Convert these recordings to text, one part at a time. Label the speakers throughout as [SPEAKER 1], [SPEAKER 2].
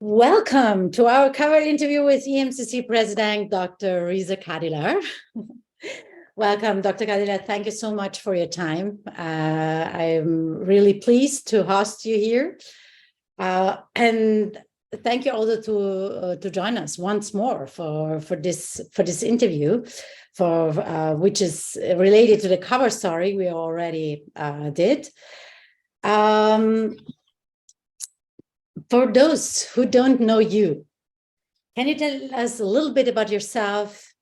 [SPEAKER 1] Welcome to our cover interview with EMCC President, Dr. Riza Kadilar. Welcome, Dr. Kadilar. Thank you so much for your time. I'm really pleased to host you here. And thank you also to join us once more for this interview, which is related to the cover story we already did. For those who don't know you, can you tell us a little bit about yourself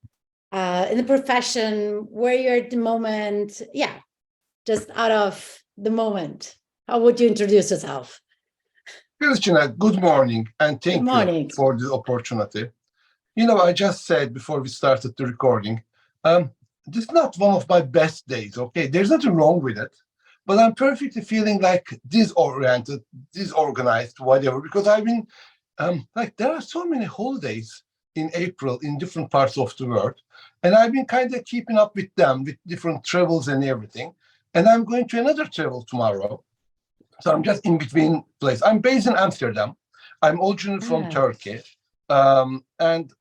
[SPEAKER 1] in the profession, where you're at the moment? Yeah, just out of the moment. How would you introduce yourself?
[SPEAKER 2] Cristina, good morning, and thank you for the opportunity. You know, I just said before we started the recording, this is not one of my best days, okay? There's nothing wrong with it. But I'm perfectly feeling like disoriented, disorganized, whatever, because I've been there are so many holidays in April in different parts of the world, and I've been kind of keeping up with them with different travels and everything. And I'm going to another travel tomorrow, so I'm just in between places. I'm based in Amsterdam. I'm originally from Turkey, and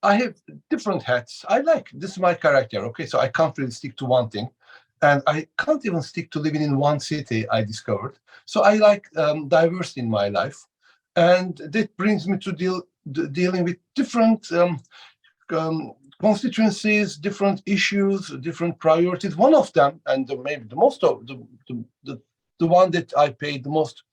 [SPEAKER 2] I have different hats. This is my character, okay? So I can't really stick to one thing. And I can't even stick to living in one city, I discovered. So I like diversity in my life. And that brings me to dealing with different constituencies, different issues, different priorities. One of them, and maybe the most of the one that I paid the most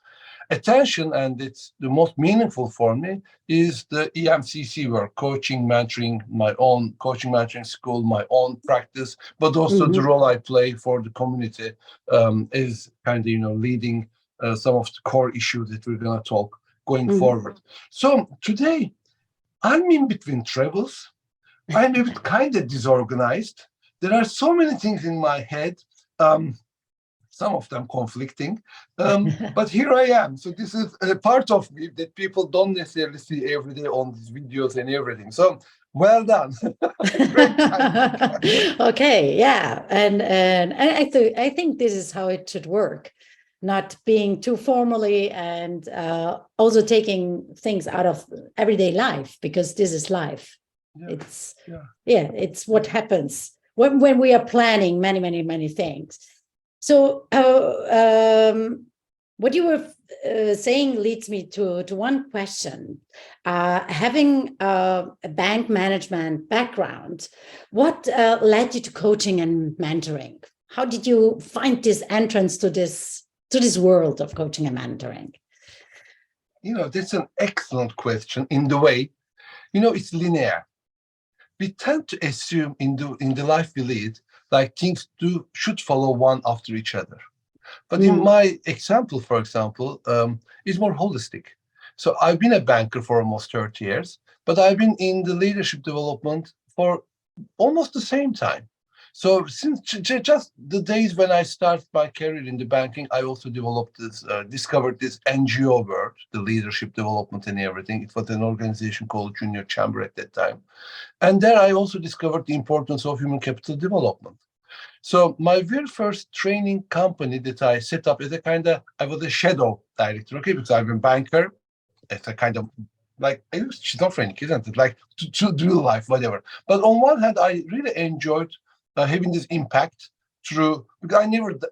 [SPEAKER 2] attention, and it's the most meaningful for me, is the EMCC work, coaching, mentoring, my own coaching, mentoring school, my own practice, but also the role I play for the community is kind of, leading some of the core issues that we're going to talk going forward. So today, I'm in between travels. I'm a bit kind of disorganized. There are so many things in my head. Some of them conflicting, but here I am. So this is a part of me that people don't necessarily see every day on these videos and everything. So well done.
[SPEAKER 1] Okay, yeah, and I think this is how it should work, not being too formally, and also taking things out of everyday life, because this is life. Yeah. It's what happens when we are planning many things. So what you were saying leads me to one question. Having a bank management background, what led you to coaching and mentoring? How did you find this entrance to this world of coaching and mentoring?
[SPEAKER 2] That's an excellent question in the way, it's linear. We tend to assume in the life we lead, like things should follow one after each other. But in my example, for example, is more holistic. So I've been a banker for almost 30 years, but I've been in the leadership development for almost the same time. So since just the days when I started my career in the banking, I also discovered this NGO world, the leadership development and everything. It was an organization called Junior Chamber at that time. And there I also discovered the importance of human capital development. So my very first training company that I set up as I was a shadow director, okay, because I'm a banker. It's a kind of like schizophrenic, isn't it? Like to do life, whatever. But on one hand, I really enjoyed having this impact through, because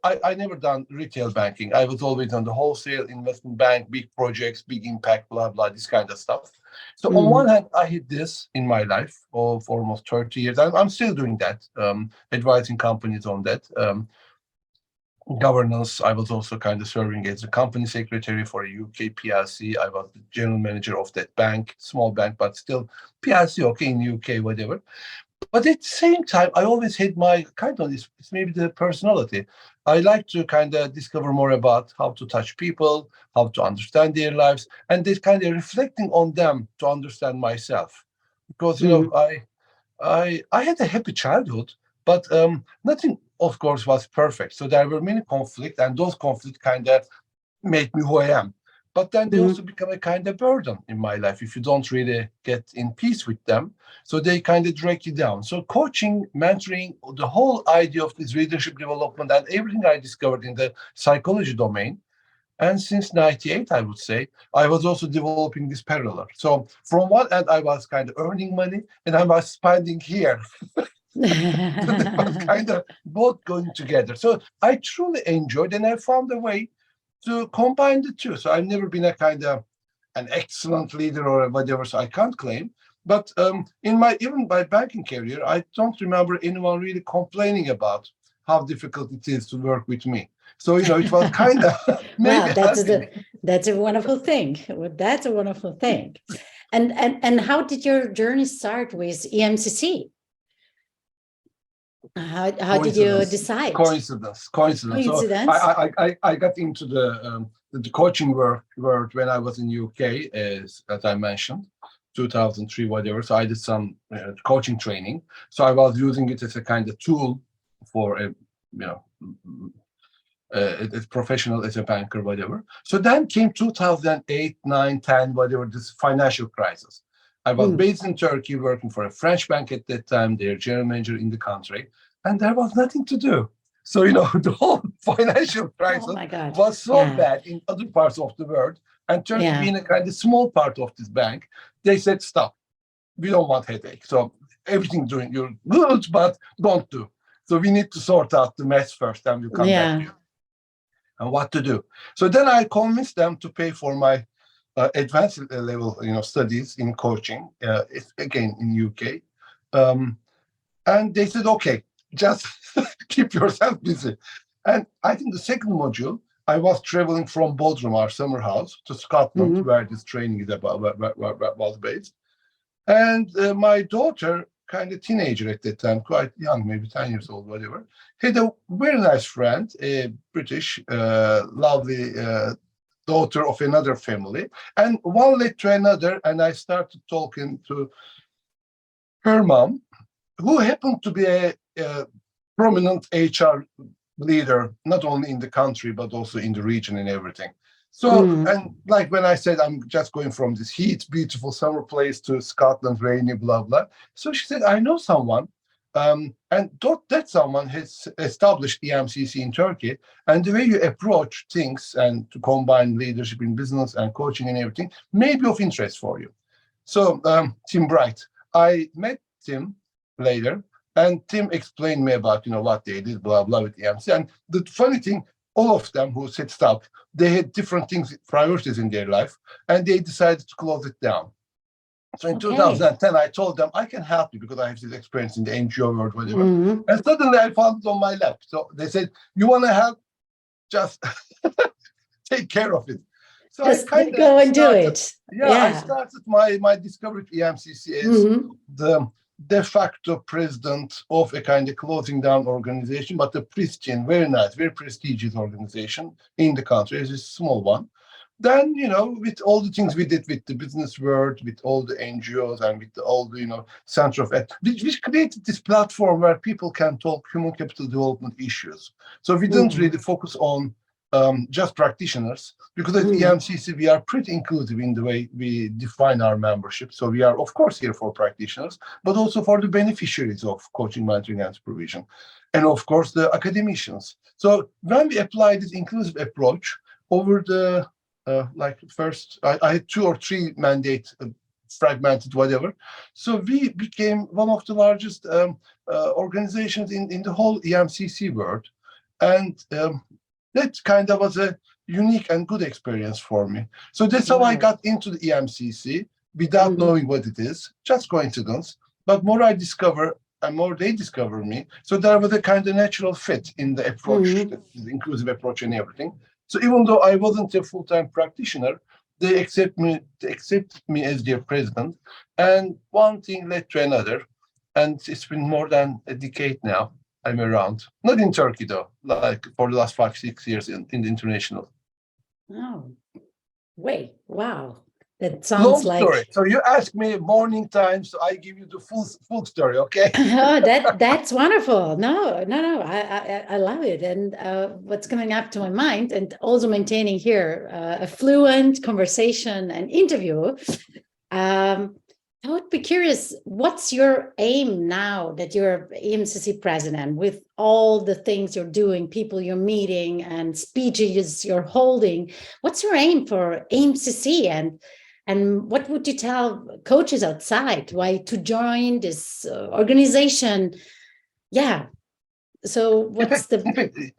[SPEAKER 2] I never done retail banking. I was always on the wholesale investment bank, big projects, big impact, blah, blah, this kind of stuff. So on one hand, I did this in my life for almost 30 years. I'm still doing that, advising companies on that. Governance, I was also kind of serving as a company secretary for a UK PLC. I was the general manager of that bank, small bank, but still PLC, okay, in UK, whatever. But at the same time, I always had my it's maybe the personality. I like to kind of discover more about how to touch people, how to understand their lives, and this kind of reflecting on them to understand myself. Because, I had a happy childhood, but nothing, of course, was perfect. So there were many conflicts, and those conflicts kind of made me who I am. But then they also become a kind of burden in my life if you don't really get in peace with them. So they kind of drag you down. So coaching, mentoring, the whole idea of this leadership development and everything I discovered in the psychology domain And since 98, I would say, I was also developing this parallel. So from one end, I was kind of earning money and I was spending here. So that was kind of both going together. So I truly enjoyed and I found a way to combine the two. So I've never been a kind of an excellent leader or whatever, so I can't claim. But in my even my banking career, I don't remember anyone really complaining about how difficult it is to work with me. So it was kind of maybe
[SPEAKER 1] Wow, that's a wonderful thing. Well, that's a wonderful thing. And how did your journey start with EMCC? How did you decide?
[SPEAKER 2] Coincidence. So
[SPEAKER 1] Coincidence?
[SPEAKER 2] I got into the coaching world when I was in UK, as I mentioned, 2003, whatever. So I did some coaching training. So I was using it as a kind of tool for a as professional, as a banker, whatever. So then came 2008, 9, 10, whatever, this financial crisis. I was based in Turkey, working for a French bank at that time, their general manager in the country, and there was nothing to do. So, the whole financial crisis was so bad in other parts of the world, and Turkey being a kind of small part of this bank, they said, stop, we don't want headache. So everything doing you're good, but don't do. So we need to sort out the mess first, and we'll come back to you. And what to do. So then I convinced them to pay for my advanced level, studies in coaching, again in UK, and they said, "Okay, just keep yourself busy." And I think the second module, I was traveling from Bodrum, our summer house, to Scotland, where this training is about, where was based. And my daughter, kind of teenager at that time, quite young, maybe 10 years old, whatever, had a very nice friend, a British, lovely daughter of another family. And one led to another, and I started talking to her mom, who happened to be a prominent HR leader, not only in the country, but also in the region and everything. So, and like when I said, I'm just going from this heat, beautiful summer place to Scotland, rainy, blah, blah. So she said, I know someone. And that someone has established EMCC in Turkey. And the way you approach things and to combine leadership in business and coaching and everything may be of interest for you. So, Tim Bright, I met Tim later, and Tim explained me about, what they did, blah, blah, with EMCC. And the funny thing, all of them who set up, they had different things, priorities in their life, and they decided to close it down. So in 2010, I told them, I can help you because I have this experience in the NGO world, whatever. And suddenly I found it on my lap. So they said, you want to help? Just take care of it. So
[SPEAKER 1] just I go and do it.
[SPEAKER 2] I started my discovery at EMCC as the de facto president of a kind of closing down organization, but a pristine, very nice, very prestigious organization in the country. It's a small one. Then, with all the things we did with the business world, with all the NGOs and with all the, center of it, we created this platform where people can talk human capital development issues. So we didn't really focus on just practitioners, because at EMCC, we are pretty inclusive in the way we define our membership. So we are, of course, here for practitioners, but also for the beneficiaries of coaching, mentoring, and supervision. And of course, the academicians. So when we apply this inclusive approach over the, first, I had 2 or 3 mandates, fragmented, whatever. So we became one of the largest organizations in the whole EMCC world. And that kind of was a unique and good experience for me. So that's how I got into the EMCC without knowing what it is, just coincidence. But more I discover and more they discover me. So there was a kind of natural fit in the approach, the inclusive approach and everything. So even though I wasn't a full-time practitioner, they accepted me as their president. And one thing led to another. And it's been more than a decade now I'm around. Not in Turkey, though, like for the last 5-6 years in the international.
[SPEAKER 1] Oh, wait, wow. That sounds
[SPEAKER 2] long
[SPEAKER 1] like
[SPEAKER 2] story. So you ask me morning time, so I give you the full story, okay?
[SPEAKER 1] Oh, that's wonderful. No, I love it. And what's coming up to my mind, and also maintaining here a fluent conversation and interview. I would be curious, what's your aim now that you're EMCC president, with all the things you're doing, people you're meeting, and speeches you're holding? What's your aim for EMCC, and what would you tell coaches outside why to join this organization? Yeah. So what's the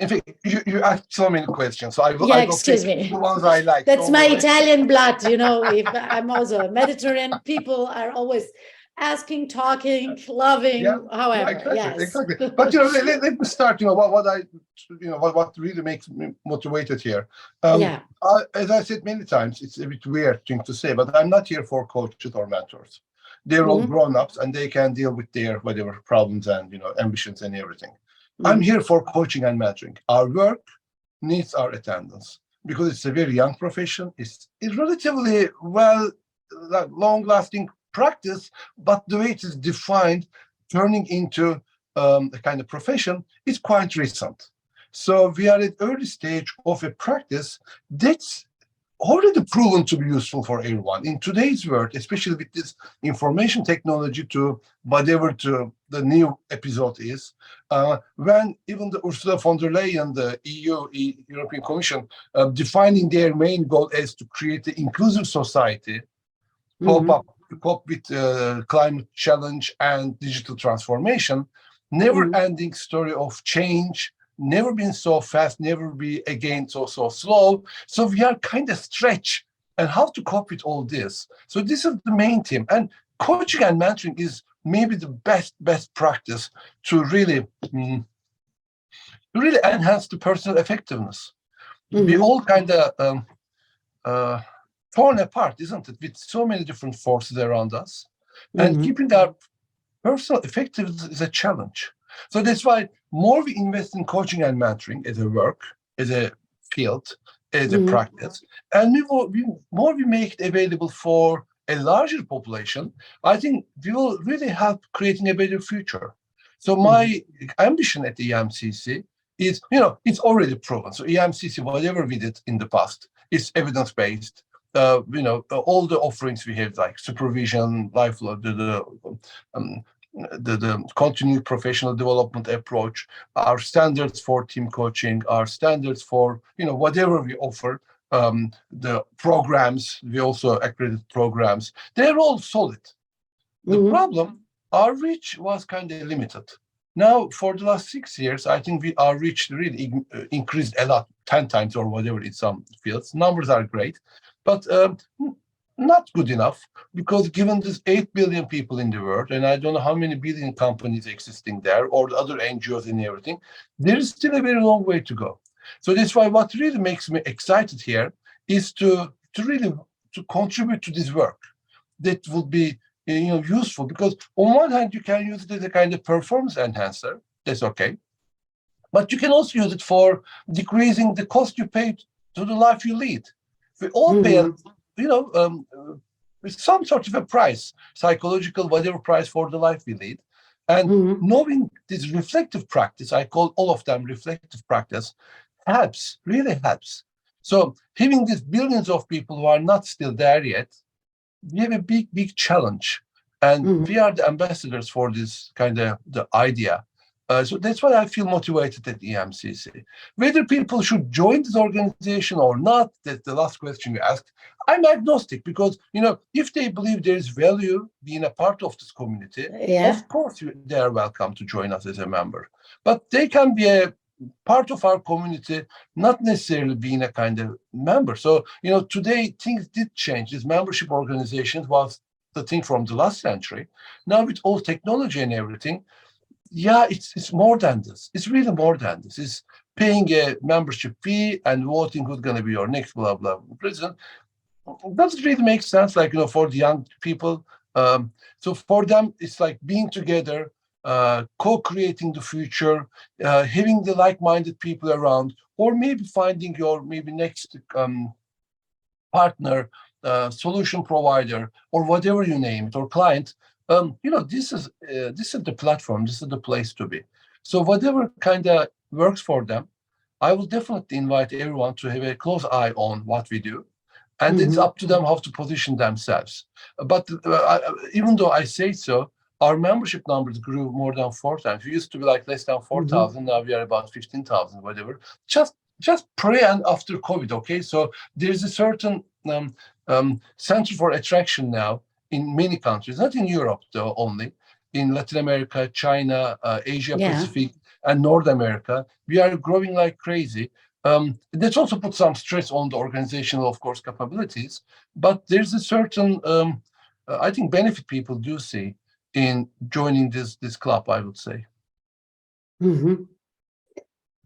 [SPEAKER 2] In fact, you asked so many questions, so
[SPEAKER 1] yeah,
[SPEAKER 2] I will pick
[SPEAKER 1] excuse me.
[SPEAKER 2] the ones I like.
[SPEAKER 1] That's
[SPEAKER 2] Don't
[SPEAKER 1] my
[SPEAKER 2] worry.
[SPEAKER 1] Italian blood, you know. If I'm also a Mediterranean, people are always asking, talking,
[SPEAKER 2] Yeah,
[SPEAKER 1] loving.
[SPEAKER 2] yeah,
[SPEAKER 1] However,
[SPEAKER 2] exactly,
[SPEAKER 1] yes.
[SPEAKER 2] exactly. But let me start. What really makes me motivated here.
[SPEAKER 1] Yeah.
[SPEAKER 2] As I said many times, it's a bit weird thing to say, but I'm not here for coaches or mentors. They're all
[SPEAKER 1] Mm-hmm.
[SPEAKER 2] grown-ups and they can deal with their whatever problems and ambitions and everything. I'm
[SPEAKER 1] Mm-hmm.
[SPEAKER 2] here for coaching and mentoring. Our work needs our attendance because it's a very young profession. It's relatively long-lasting practice, but the way it is defined, turning into a kind of profession, is quite recent. So we are at early stage of a practice that's already proven to be useful for everyone in today's world, especially with this information technology to whatever to the new episode is. When even the Ursula von der Leyen, the European Commission, defining their main goal as to create an inclusive society,
[SPEAKER 1] Mm-hmm.
[SPEAKER 2] cope with climate challenge and digital transformation, never-ending story of change, never been so fast, never be again so slow. So we are kind of stretched and how to cope with all this. So this is the main theme. And coaching and mentoring is maybe the best practice to really enhance the personal effectiveness. We
[SPEAKER 1] Mm-hmm.
[SPEAKER 2] all kind of uh, torn apart, isn't it, with so many different forces around us. And
[SPEAKER 1] Mm-hmm.
[SPEAKER 2] keeping our personal effectiveness is a challenge. So that's why more we invest in coaching and mentoring as a work, as a field, as a
[SPEAKER 1] Mm-hmm.
[SPEAKER 2] practice, and more we make it available for a larger population, I think we will really help creating a better future. So
[SPEAKER 1] Mm-hmm.
[SPEAKER 2] my ambition at the EMCC is, it's already proven. So EMCC, whatever we did in the past, is evidence-based. All the offerings we have, like supervision, lifelong, um, the continued professional development approach, our standards for team coaching, our standards for whatever we offer, the programs, we also accredit programs. They're all solid. The
[SPEAKER 1] Mm-hmm.
[SPEAKER 2] problem, our reach was kind of limited. Now, for the last 6 years, I think our reach really increased a lot, 10 times or whatever in some fields. Numbers are great, but not good enough, because given this 8 billion people in the world, and I don't know how many billion companies existing there, or the other NGOs and everything, there is still a very long way to go. So that's why what really makes me excited here is to really to contribute to this work that will be useful, because on one hand you can use it as a kind of performance enhancer. That's okay, but you can also use it for decreasing the cost you pay to the life you lead. We all pay
[SPEAKER 1] Mm-hmm.
[SPEAKER 2] with some sort of a price, psychological, whatever price, for the life we lead. And
[SPEAKER 1] Mm-hmm.
[SPEAKER 2] knowing this reflective practice, I call all of them reflective practice, helps, really helps. So having these billions of people who are not still there yet, we have a big challenge, and
[SPEAKER 1] Mm-hmm.
[SPEAKER 2] we are the ambassadors for this kind of the idea. So that's why I feel motivated at EMCC. Whether people should join this organization or not, that's the last question you asked. I'm agnostic, because if they believe there is value being a part of this community,
[SPEAKER 1] Yeah.
[SPEAKER 2] of course they are welcome to join us as a member. But they can be a part of our community, not necessarily being a kind of member. So, today things did change. This membership organizations was the thing from the last century. Now with all technology and everything, yeah, it's more than this. It's really more than this. It's paying a membership fee and voting who's going to be your next blah blah president. Doesn't really make sense, like for the young people. So for them, it's like being together, co-creating the future, having the like-minded people around, or maybe finding your maybe next partner, solution provider, or whatever you name it, or client. This is the platform. This is the place to be. So whatever kind of works for them, I will definitely invite everyone to have a close eye on what we do, and it's up to them how to position themselves. But even though I say so, our membership numbers grew more than 4 times. We used to be like less than 4,000. Now we are about 15,000, whatever. Just pre and after COVID. Okay, so there's a certain center for attraction now in many countries, not in Europe though only, in Latin America, China, Asia Pacific, and North America. We are growing like crazy. That also puts some stress on the organizational, of course, capabilities. But there's a certain, I think, benefit people do see in joining this club, I would say.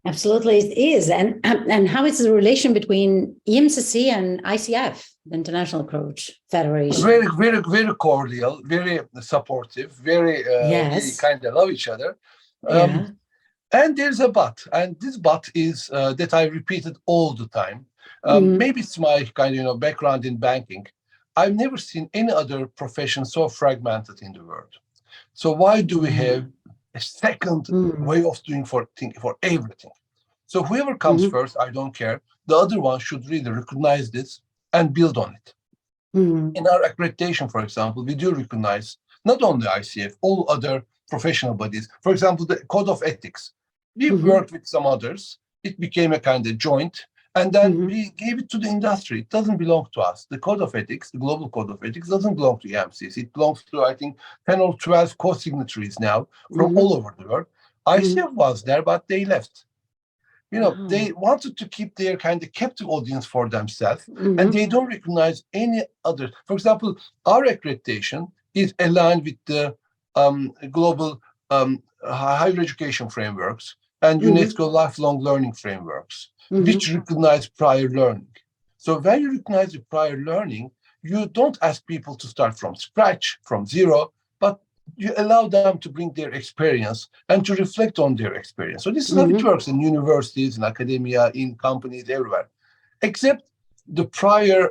[SPEAKER 1] Absolutely, it is. And how is the relation between EMCC and ICF, the International Coach Federation?
[SPEAKER 2] Very, very, very cordial, very supportive, very, we kind of love each other. And there's a but, and this but is that I repeated all the time. Maybe it's my kind of background in banking. I've never seen any other profession so fragmented in the world. So why do we have a second way of doing for everything? So whoever comes first, I don't care. The other one should really recognize this and build on it. In our accreditation, for example, we do recognize not only ICF, all other professional bodies. For example, the code of ethics. We worked with some others. It became a kind of joint. And then we gave it to the industry. It doesn't belong to us. The code of ethics, the global code of ethics, doesn't belong to EMCC. It belongs to, I think, 10 or 12 co-signatories now from all over the world. ICF was there, but they left. They wanted to keep their kind of captive audience for themselves, and they don't recognize any other. For example, our accreditation is aligned with the global higher education frameworks and UNESCO lifelong learning frameworks, which recognize prior learning. So when you recognize the prior learning, you don't ask people to start from scratch, from zero, but you allow them to bring their experience and to reflect on their experience. So this is how it works in universities, in academia, in companies, everywhere. Except the prior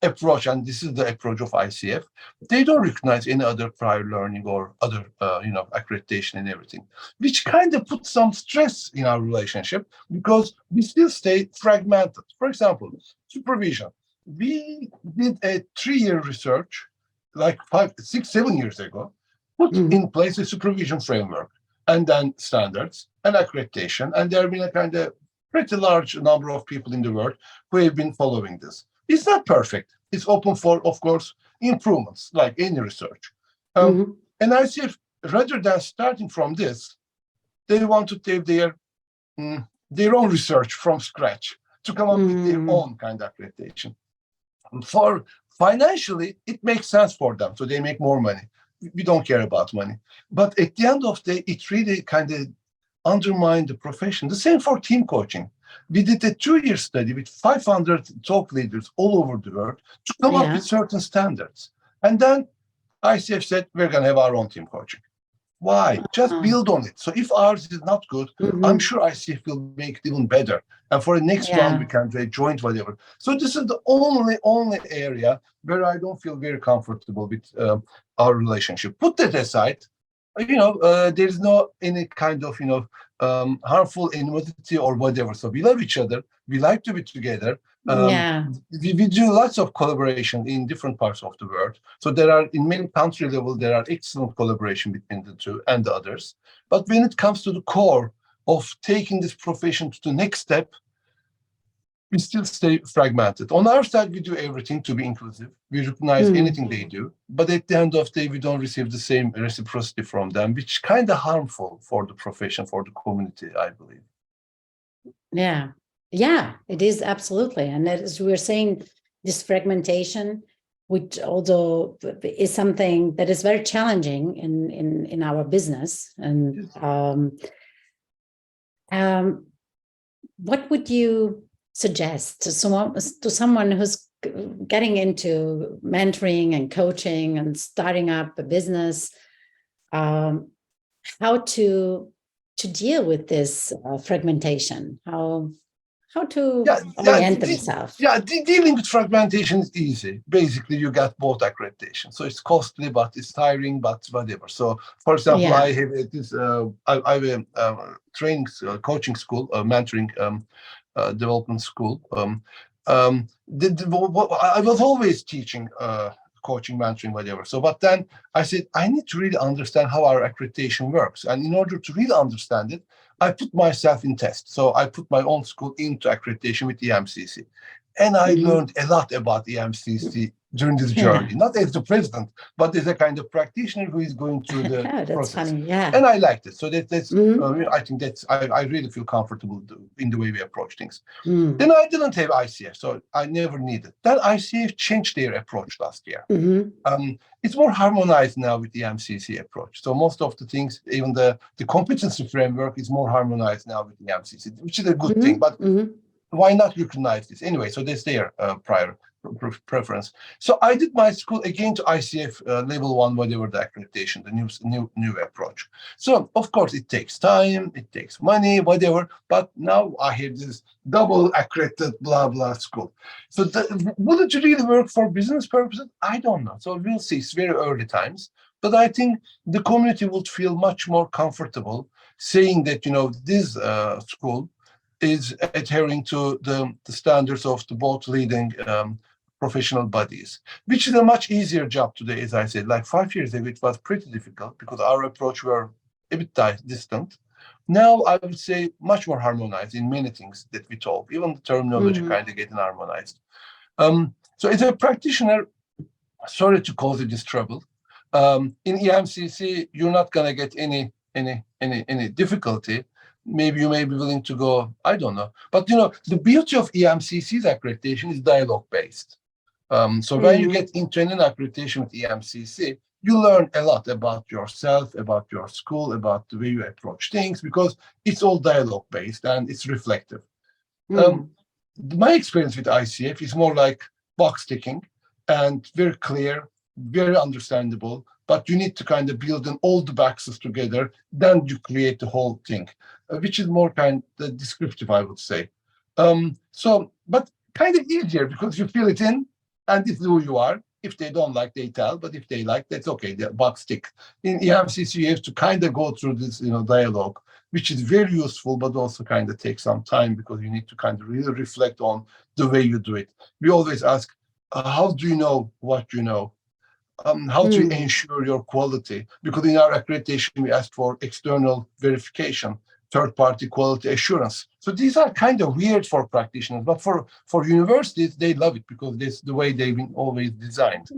[SPEAKER 2] approach, and this is the approach of ICF, they don't recognize any other prior learning or other, accreditation and everything, which kind of puts some stress in our relationship because we still stay fragmented. For example, supervision. We did a 3-year research, like 5, 6, 7 years ago, put in place a supervision framework and then standards and accreditation. And there have been a kind of pretty large number of people in the world who have been following this. It's not perfect. It's open for, of course, improvements, like any research. And ICF, rather than starting from this, they want to take their own research from scratch to come up with their own kind of accreditation. For financially, it makes sense for them, so they make more money. We don't care about money. But at the end of the day, it really kind of undermined the profession. The same for team coaching. We did a 2-year study with 500 top leaders all over the world to come up with certain standards. And then ICF said, we're going to have our own team coaching. Why? Just build on it. So if ours is not good, I'm sure ICF will make it even better. And for the next round, we can do a joint whatever. So this is the only area where I don't feel very comfortable with our relationship. Put that aside, there's no any kind of, harmful animosity or whatever. So we love each other. We like to be together. We do lots of collaboration in different parts of the world. So there are, in many country level, there are excellent collaboration between the two and the others. But when it comes to the core of taking this profession to the next step, we still stay fragmented. On our side, we do everything to be inclusive. We recognize anything they do. But at the end of the day, we don't receive the same reciprocity from them, which is kind of harmful for the profession, for the community, I believe.
[SPEAKER 1] Yeah, it is absolutely. And as we were saying, this fragmentation, which also is something that is very challenging in our business. And what would you suggest to someone who's getting into mentoring and coaching and starting up a business, how to deal with this fragmentation, how to orient themselves?
[SPEAKER 2] Dealing with fragmentation is easy. Basically, you get both accreditation. So it's costly, but it's tiring, but whatever. So, for example, I have this. I have a training, coaching school, mentoring development school. I was always teaching, coaching, mentoring, whatever. So, but then I said, I need to really understand how our accreditation works. And in order to really understand it, I put myself in test. So I put my own school into accreditation with EMCC. And I learned a lot about EMCC during this journey, not as the president, but as a kind of practitioner who is going through the
[SPEAKER 1] That's
[SPEAKER 2] process.
[SPEAKER 1] funny. Yeah.
[SPEAKER 2] And I liked it. So that's I think I really feel comfortable in the way we approach things. Then I didn't have ICF, so I never needed. Then ICF changed their approach last year. It's more harmonized now with the MCC approach. So most of the things, even the competency framework is more harmonized now with the MCC, which is a good thing. But why not recognize this anyway? So that's their prior preference. So I did my school again to ICF level 1, whatever the accreditation, the new approach. So of course it takes time, it takes money, whatever. But now I have this double accredited blah blah school. So will it really work for business purposes? I don't know. So we'll see. It's very early times, but I think the community would feel much more comfortable saying that this school is adhering to the standards of the both leading professional bodies, which is a much easier job today, as I said. Like 5 years ago, it was pretty difficult because our approach were a bit distant. Now, I would say much more harmonized in many things that we talk, even the terminology kind of getting harmonized. So as a practitioner, sorry to cause you this trouble. In EMCC, you're not going to get any difficulty. Maybe you may be willing to go, I don't know. But, the beauty of EMCC's accreditation is dialogue-based. So when you get into an accreditation with EMCC, you learn a lot about yourself, about your school, about the way you approach things, because it's all dialogue-based and it's reflective. My experience with ICF is more like box ticking and very clear, very understandable, but you need to kind of build all the boxes together, then you create the whole thing, which is more kind of descriptive, I would say. But kind of easier because you fill it in and this is who you are. If they don't like, they tell, but if they like, that's okay, the box tick. In EMCC, you have to kind of go through this, dialogue, which is very useful, but also kind of takes some time because you need to kind of really reflect on the way you do it. We always ask, how do you know what you know? How to ensure your quality? Because in our accreditation, we ask for external verification, third-party quality assurance. So these are kind of weird for practitioners, but for universities, they love it because that's the way they've been always designed.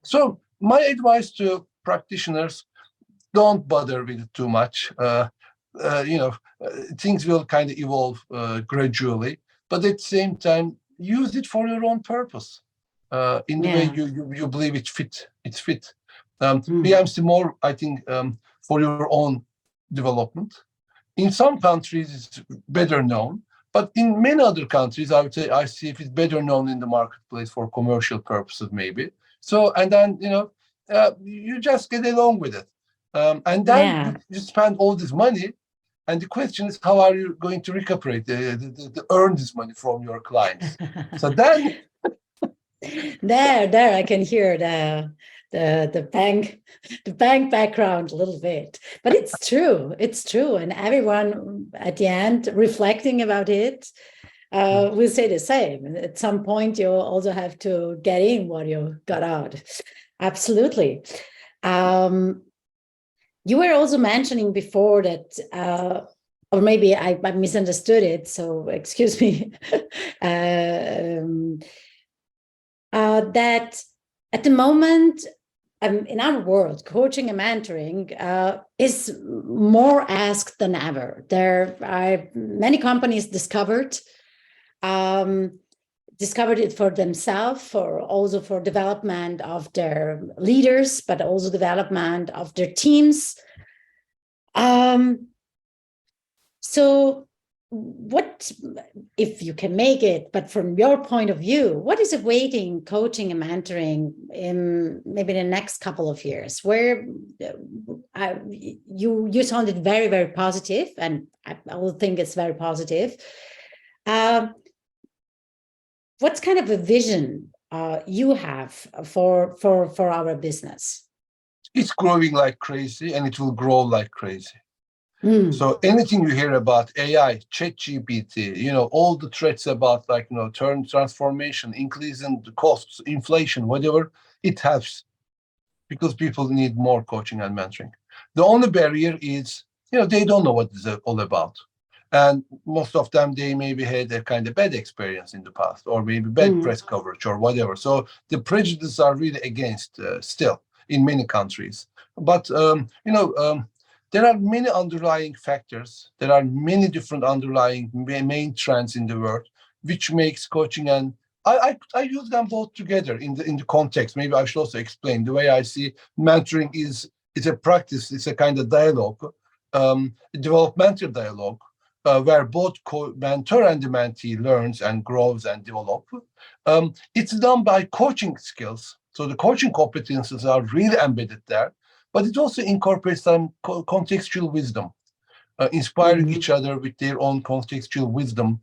[SPEAKER 2] So my advice to practitioners, don't bother with it too much. Things will kind of evolve gradually, but at the same time, use it for your own purpose. In the way you believe it's fit. BMC more, I think, for your own development. In some countries, it's better known, but in many other countries, I would say ICF is better known in the marketplace for commercial purposes, maybe. So, and then, you just get along with it. And then you spend all this money, and the question is, how are you going to recuperate, the earn this money from your clients? So then...
[SPEAKER 1] There, I can hear the bank background a little bit, but it's true, and everyone at the end reflecting about it will say the same. At some point, you also have to get in what you got out. Absolutely. You were also mentioning before that, or maybe I misunderstood it, so excuse me. That at the moment, in our world, coaching and mentoring is more asked than ever. There are many companies discovered it for themselves, also for development of their leaders, but also development of their teams. So what, if you can make it, but from your point of view, what is awaiting coaching and mentoring in maybe the next couple of years? Where you sounded very, very positive, and I will think it's very positive. What's kind of a vision you have for our business?
[SPEAKER 2] It's growing like crazy, and it will grow like crazy. So anything you hear about AI, ChatGPT, all the threats about like, transformation, increase in the costs, inflation, whatever, it helps because people need more coaching and mentoring. The only barrier is, they don't know what it's all about. And most of them, they maybe had a kind of bad experience in the past, or maybe bad press coverage or whatever. So the prejudices are really against still in many countries. But, there are many underlying factors. There are many different underlying main trends in the world, which makes coaching and I use them both together in the context. Maybe I should also explain the way I see mentoring is it's a practice. It's a kind of dialogue, a developmental dialogue, where both mentor and the mentee learns and grows and develop. It's done by coaching skills. So the coaching competences are really embedded there, but it also incorporates some contextual wisdom, inspiring each other with their own contextual wisdom,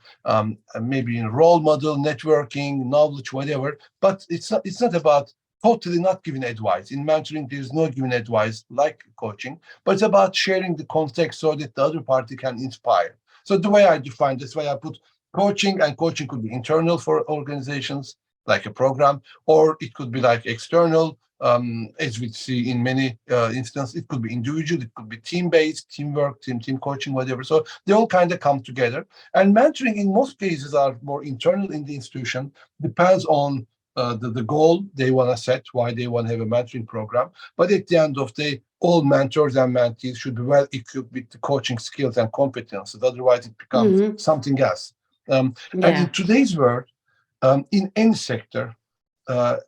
[SPEAKER 2] maybe in role model, networking, knowledge, whatever. But it's not about totally not giving advice. In mentoring, there's no giving advice like coaching, but it's about sharing the context so that the other party can inspire. So the way I define this way, I put coaching, and coaching could be internal for organizations, like a program, or it could be like external, as we see in many instances. It could be individual, it could be team-based, teamwork, team coaching, whatever. So they all kind of come together. And mentoring in most cases are more internal in the institution, depends on the goal they want to set, why they want to have a mentoring program. But at the end of the day, all mentors and mentees should be well equipped with the coaching skills and competences. Otherwise, it becomes something else. And in today's world, in any sector,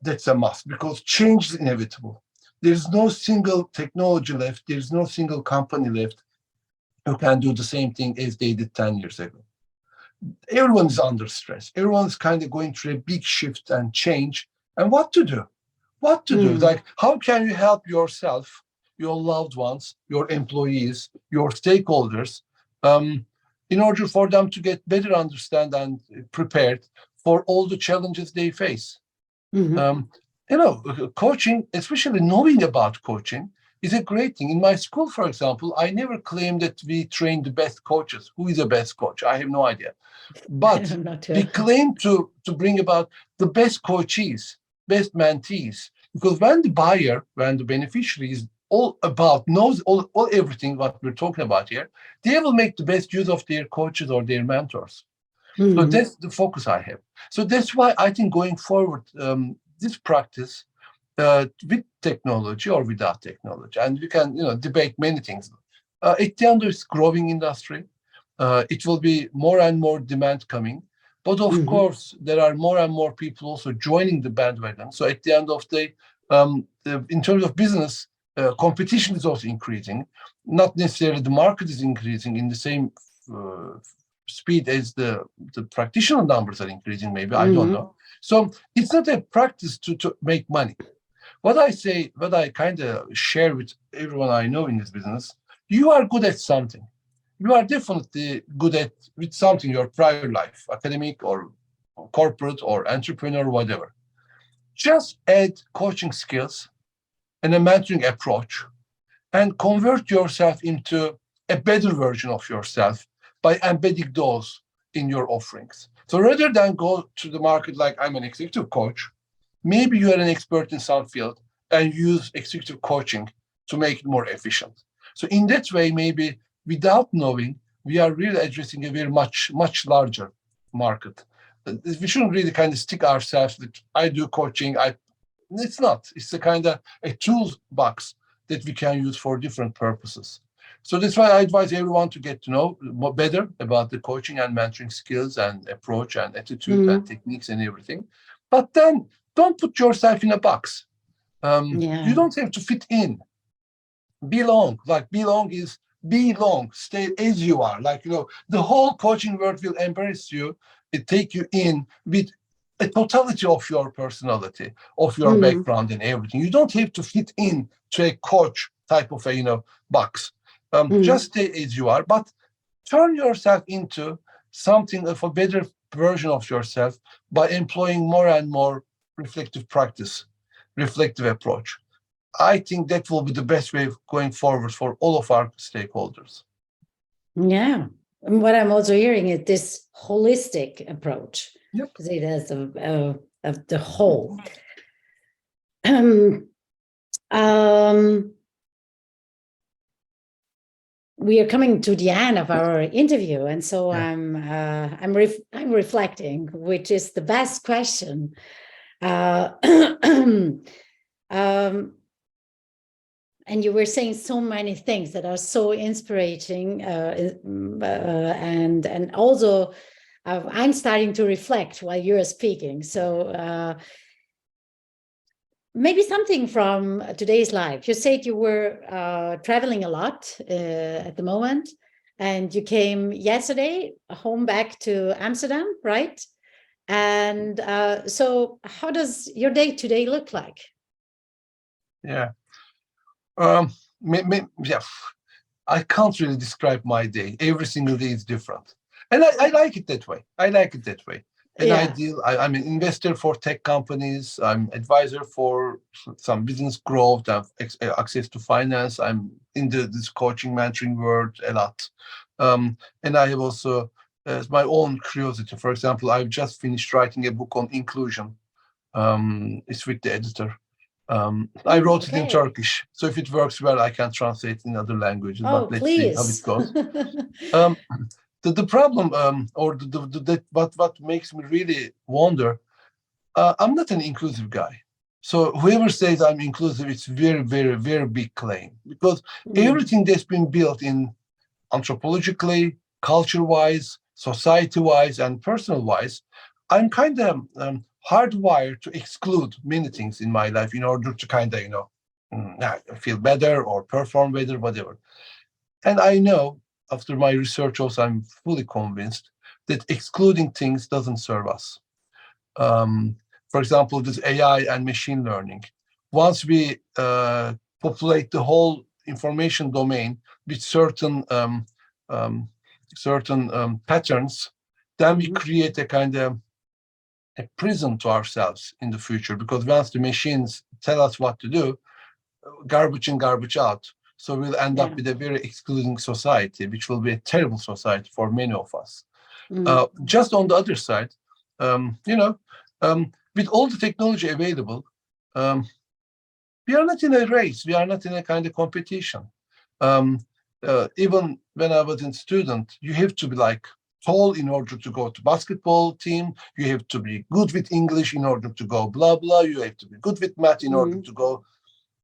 [SPEAKER 2] that's a must because change is inevitable. There's no single technology left. There's no single company left who can do the same thing as they did 10 years ago. Everyone's under stress. Everyone's kind of going through a big shift and change. And what to do? What to do? Like, how can you help yourself, your loved ones, your employees, your stakeholders, in order for them to get better understand and prepared for all the challenges they face? Coaching, especially knowing about coaching, is a great thing. In my school, for example, I never claimed that we train the best coaches. Who is the best coach? I have no idea. But we claim to bring about the best coaches, best mentees. Because when the beneficiary is all about, knows all everything what we're talking about here, they will make the best use of their coaches or their mentors. So that's the focus I have. So that's why I think going forward, this practice with technology or without technology, and we can debate many things. At the end, it's growing industry. It will be more and more demand coming, but of course there are more and more people also joining the bandwagon. So at the end of the day, in terms of business, competition is also increasing. Not necessarily the market is increasing in the same speed as the practitioner numbers are increasing, maybe, I don't know. So it's not a practice to make money. What I kind of share with everyone I know in this business, you are good at something. You are definitely good at with something, your prior life, academic or corporate or entrepreneur, whatever. Just add coaching skills and a mentoring approach and convert yourself into a better version of yourself by embedding those in your offerings. So rather than go to the market like I'm an executive coach, maybe you are an expert in some field and use executive coaching to make it more efficient. So in that way, maybe without knowing, we are really addressing a very much larger market. We shouldn't really kind of stick ourselves that I do coaching. It's not. It's a kind of a toolbox that we can use for different purposes. So that's why I advise everyone to get to know better about the coaching and mentoring skills and approach and attitude and techniques and everything. But then don't put yourself in a box. You don't have to fit in. Belong. Like belong is belong. Stay as you are. Like, the whole coaching world will embrace you and take you in with a totality of your personality, of your background and everything. You don't have to fit in to a coach type of a box. Just stay as you are, but turn yourself into something of a better version of yourself by employing more and more reflective practice, reflective approach. I think that will be the best way of going forward for all of our stakeholders.
[SPEAKER 1] Yeah. And what I'm also hearing is this holistic approach.
[SPEAKER 2] Yep.
[SPEAKER 1] To see it as the whole. Um, we are coming to the end of our interview, and so
[SPEAKER 2] Yeah.
[SPEAKER 1] I'm reflecting, which is the best question. And you were saying so many things that are so inspiring, and also I'm starting to reflect while you're speaking. So maybe something from today's life. You said you were traveling a lot at the moment, and you came yesterday home back to Amsterdam, right? And so how does your day today look like?
[SPEAKER 2] Yeah. Yeah. I can't really describe my day. Every single day is different. And I like it that way. I like it that way. And
[SPEAKER 1] Yeah.
[SPEAKER 2] I'm an investor for tech companies. I'm advisor for some business growth. I have access to finance. I'm in this coaching, mentoring world a lot. And I have also my own curiosity. For example, I've just finished writing a book on inclusion. It's with the editor. I wrote it in
[SPEAKER 1] Okay.
[SPEAKER 2] Turkish, so if it works well, I can translate in other languages.
[SPEAKER 1] Oh,
[SPEAKER 2] But let's see how
[SPEAKER 1] please.
[SPEAKER 2] it goes. Um, the problem, or what makes me really wonder, I'm not an inclusive guy. So whoever says I'm inclusive, it's very, very, very big claim, because everything that's been built in anthropologically, culture-wise, society-wise, and personal-wise, I'm kind of hardwired to exclude many things in my life in order to kind of, feel better or perform better, whatever. And I know, after my research also, I'm fully convinced that excluding things doesn't serve us. Um, for example, this AI and machine learning. Once we populate the whole information domain with um, certain patterns, then we create a kind of a prison to ourselves in the future. Because once the machines tell us what to do, garbage in, garbage out. So we'll end up with a very excluding society, which will be a terrible society for many of us. Just on the other side, um, you know, with all the technology available, we are not in a race. We are not in a kind of competition. Um, Even when I was a student, you have to be like tall in order to go to basketball team. You have to be good with English in order to go blah blah. You have to be good with math in order to go.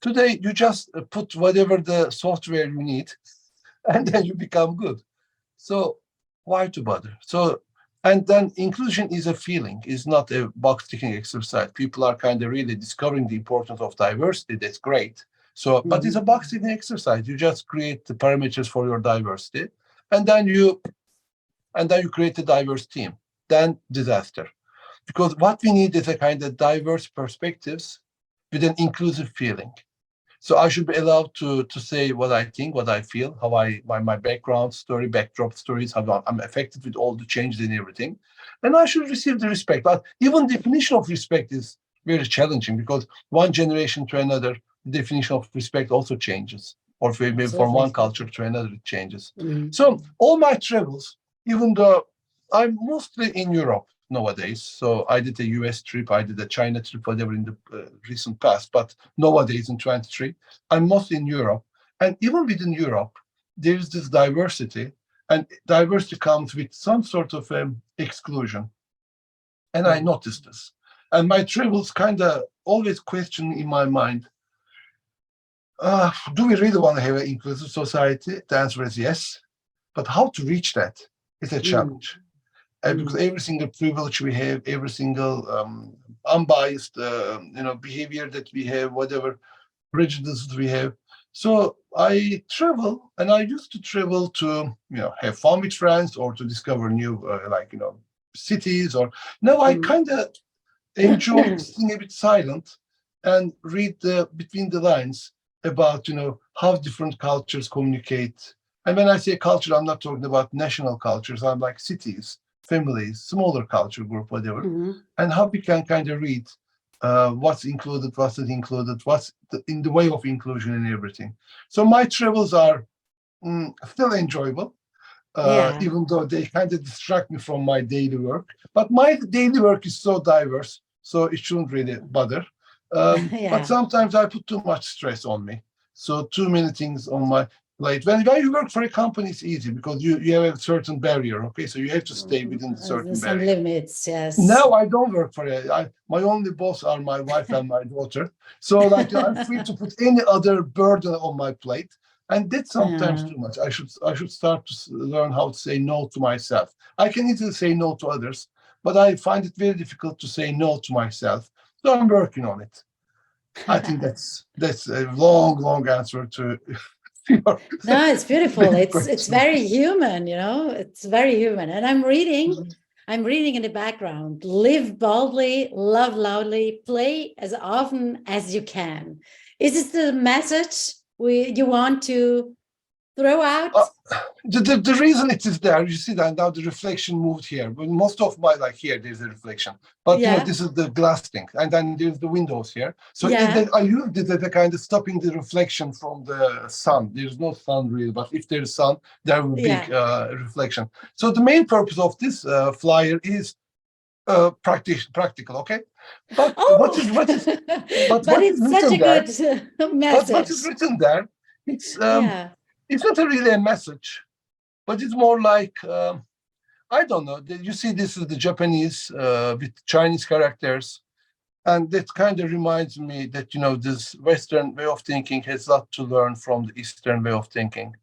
[SPEAKER 2] Today, you just put whatever the software you need, and then you become good. So why to bother? So, and then inclusion is a feeling, is not a box ticking exercise. People are kind of really discovering the importance of diversity. That's great. So, but it's a box ticking exercise. You just create the parameters for your diversity, and then you create a diverse team. Then disaster. Because what we need is a kind of diverse perspectives with an inclusive feeling. So I should be allowed to say what I think, what I feel, how my background story, backdrop stories, how I'm affected with all the changes and everything, and I should receive the respect. But even definition of respect is very challenging, because one generation to another, the definition of respect also changes, or maybe from one culture to another it changes. So all my travels, even though I'm mostly in Europe nowadays. So I did a US trip, I did a China trip, whatever in the recent past, but nowadays in 23, I'm mostly in Europe. And even within Europe, there's this diversity, and diversity comes with some sort of exclusion. And I noticed this. And my travels kind of always question in my mind, do we really want to have an inclusive society? The answer is yes. But how to reach that is a challenge. Because every single privilege we have, every single unbiased, behavior that we have, whatever prejudices we have. So I travel, and I used to travel to, have fun with friends, or to discover new, cities. Or now I kind of enjoy staying a bit silent and read between the lines about, how different cultures communicate. And when I say culture, I'm not talking about national cultures. I'm like cities, families, smaller culture group, whatever, and how we can kind of read what's included, what's not included, what's in the way of inclusion and everything. So my travels are still enjoyable.
[SPEAKER 1] Yeah.
[SPEAKER 2] even though they kind of distract me from my daily work. But my daily work is so diverse, so it shouldn't really bother. But
[SPEAKER 1] Yeah.
[SPEAKER 2] sometimes I put too much stress on me. So too many things on my plate. When you work for a company, it's easy because you have a certain barrier. Okay, so you have to stay within the certain
[SPEAKER 1] Some
[SPEAKER 2] barrier.
[SPEAKER 1] limits, yes.
[SPEAKER 2] Now I don't work for it. My only boss are my wife and my daughter. So like I'm free to put any other burden on my plate, and that's sometimes
[SPEAKER 1] Yeah.
[SPEAKER 2] too much. I should start to learn how to say no to myself. I can easily say no to others, but I find it very difficult to say no to myself. So I'm working on it. I think that's a long answer to your
[SPEAKER 1] No, it's beautiful.
[SPEAKER 2] big
[SPEAKER 1] It's
[SPEAKER 2] question.
[SPEAKER 1] very human, you know, it's very human. And I'm reading in the background, live boldly, love loudly, play as often as you can. Is this the message you want to throw out?
[SPEAKER 2] Uh, the reason it is there, you see that now the reflection moved here. But most of my like here, there's a reflection. But
[SPEAKER 1] Yeah,
[SPEAKER 2] this is the glass thing, and then there's the windows here. So
[SPEAKER 1] yeah,
[SPEAKER 2] I used it as a kind of stopping the reflection from the sun. There's no sun really, but if there's sun, there will be
[SPEAKER 1] yeah.
[SPEAKER 2] reflection. So the main purpose of this flyer is practical, okay? But
[SPEAKER 1] Oh, but
[SPEAKER 2] what is
[SPEAKER 1] it's such
[SPEAKER 2] written
[SPEAKER 1] a
[SPEAKER 2] there?
[SPEAKER 1] good
[SPEAKER 2] But what
[SPEAKER 1] message.
[SPEAKER 2] is written there? It's um,
[SPEAKER 1] Yeah.
[SPEAKER 2] it's not really a message, but it's more like I don't know. You see, this is the Japanese with Chinese characters, and that kind of reminds me that this Western way of thinking has a lot to learn from the Eastern way of thinking.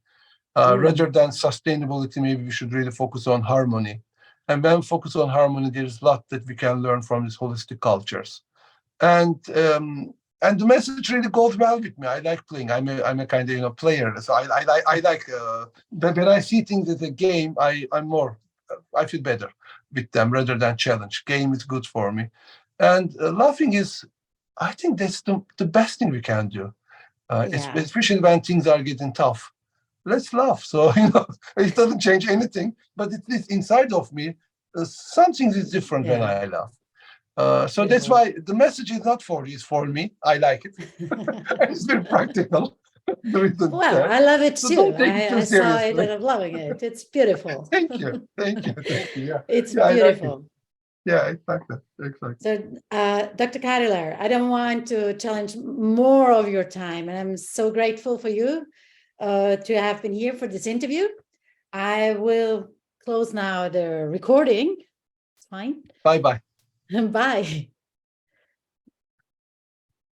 [SPEAKER 2] Rather
[SPEAKER 1] Mm.
[SPEAKER 2] than sustainability, maybe we should really focus on harmony. And when we focus on harmony, there's a lot that we can learn from these holistic cultures. And and the message really goes well with me. I like playing. I'm a kind of player. So I like when I see things as a game, I feel better with them rather than challenge. Game is good for me, and laughing is, I think that's the best thing we can do.
[SPEAKER 1] Yeah.
[SPEAKER 2] Especially when things are getting tough. Let's laugh. So it doesn't change anything, but it is inside of me. Something is different when
[SPEAKER 1] Yeah.
[SPEAKER 2] I laugh. So that's
[SPEAKER 1] Beautiful.
[SPEAKER 2] why the message is not for you, it's for me. I like it. It's very practical. The reason it's
[SPEAKER 1] Well,
[SPEAKER 2] there.
[SPEAKER 1] I love it
[SPEAKER 2] So
[SPEAKER 1] too.
[SPEAKER 2] don't take it too
[SPEAKER 1] I saw it and
[SPEAKER 2] seriously.
[SPEAKER 1] I'm loving it. It's beautiful.
[SPEAKER 2] Thank you. Thank you. Thank you. Yeah.
[SPEAKER 1] It's
[SPEAKER 2] Yeah, I like it.
[SPEAKER 1] beautiful.
[SPEAKER 2] Yeah, exactly. Exactly.
[SPEAKER 1] So, Dr. Kadilar, I don't want to challenge more of your time, and I'm so grateful for you to have been here for this interview. I will close now the recording. It's fine.
[SPEAKER 2] Bye bye.
[SPEAKER 1] Bye.